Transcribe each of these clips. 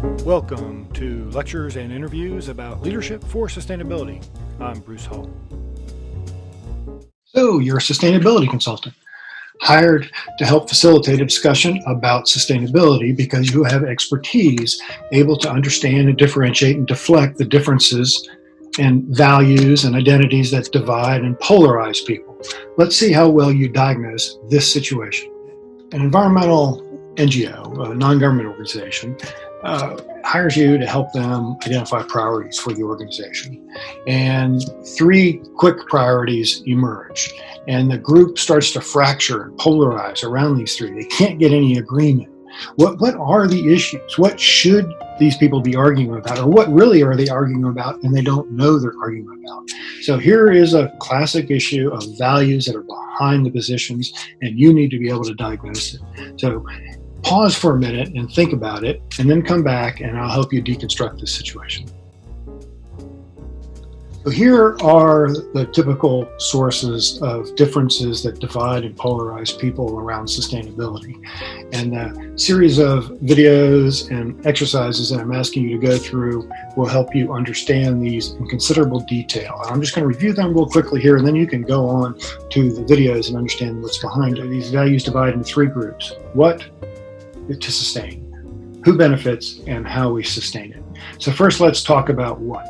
Welcome to lectures and interviews about leadership for sustainability. I'm Bruce Hull. So you're a sustainability consultant, hired to help facilitate a discussion about sustainability because you have expertise, able to understand and differentiate and deflect the differences and values and identities that divide and polarize people. Let's see how well you diagnose this situation. An environmental NGO, a non-government organization, hires you to help them identify priorities for the organization. And three quick priorities emerge. And the group starts to fracture and polarize around these three. They can't get any agreement. What are the issues? What should these people be arguing about? Or what really are they arguing about and they don't know they're arguing about? So here is a classic issue of values that are behind the positions, and you need to be able to diagnose it. So pause for a minute and think about it, and then come back and I'll help you deconstruct this situation. So here are the typical sources of differences that divide and polarize people around sustainability. And a series of videos and exercises that I'm asking you to go through will help you understand these in considerable detail. And I'm just going to review them real quickly here, and then you can go on to the videos and understand what's behind it. These values divide into three groups: what to sustain, who benefits, and how we sustain it. So first, let's talk about what.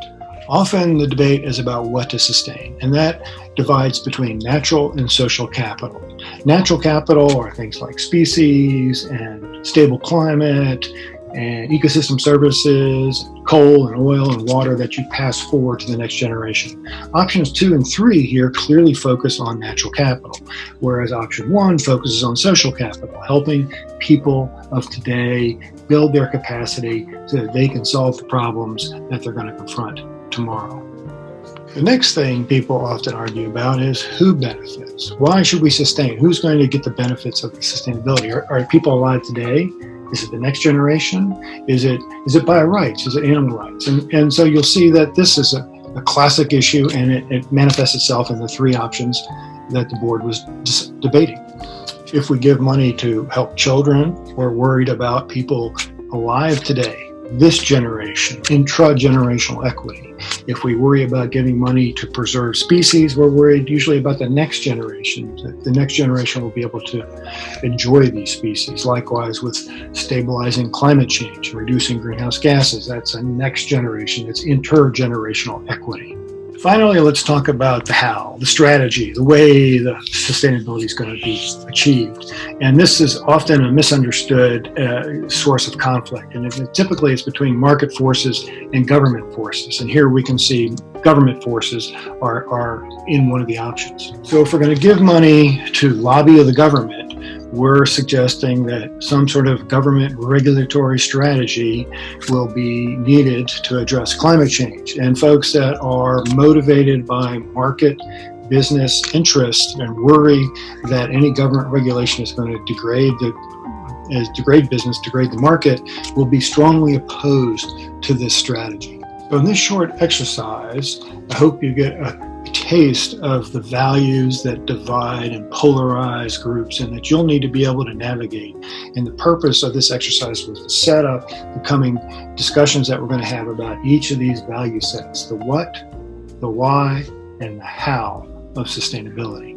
Often the debate is about what to sustain, and that divides between natural and social capital. Natural capital are things like species and stable climate and ecosystem services, coal and oil and water that you pass forward to the next generation. Options 2 and 3 here clearly focus on natural capital, whereas option 1 focuses on social capital, helping people of today build their capacity so that they can solve the problems that they're going to confront tomorrow. The next thing people often argue about is who benefits. Why should we sustain? Who's going to get the benefits of the sustainability? Are people alive today? Is it the next generation? Is it bio rights? Is it animal rights? And so you'll see that this is a classic issue, and it manifests itself in the three options that the board was debating. If we give money to help children, we're worried about people alive today, this generation, intra-generational equity. If we worry about giving money to preserve species, we're worried usually about the next generation, that the next generation will be able to enjoy these species. Likewise with stabilizing climate change, reducing greenhouse gases, that's a next generation, it's intergenerational equity. Finally, let's talk about the how, the strategy, the way the sustainability is going to be achieved. And this is often a misunderstood source of conflict. And typically it's between market forces and government forces. And here we can see government forces are in one of the options. So if we're going to give money to lobby of the government, we're suggesting that some sort of government regulatory strategy will be needed to address climate change. And folks that are motivated by market business interest and worry that any government regulation is going to degrade business, degrade the market, will be strongly opposed to this strategy. So in this short exercise, I hope you get a taste of the values that divide and polarize groups, and that you'll need to be able to navigate. And the purpose of this exercise was to set up the coming discussions that we're going to have about each of these value sets: the what, the why, and the how of sustainability.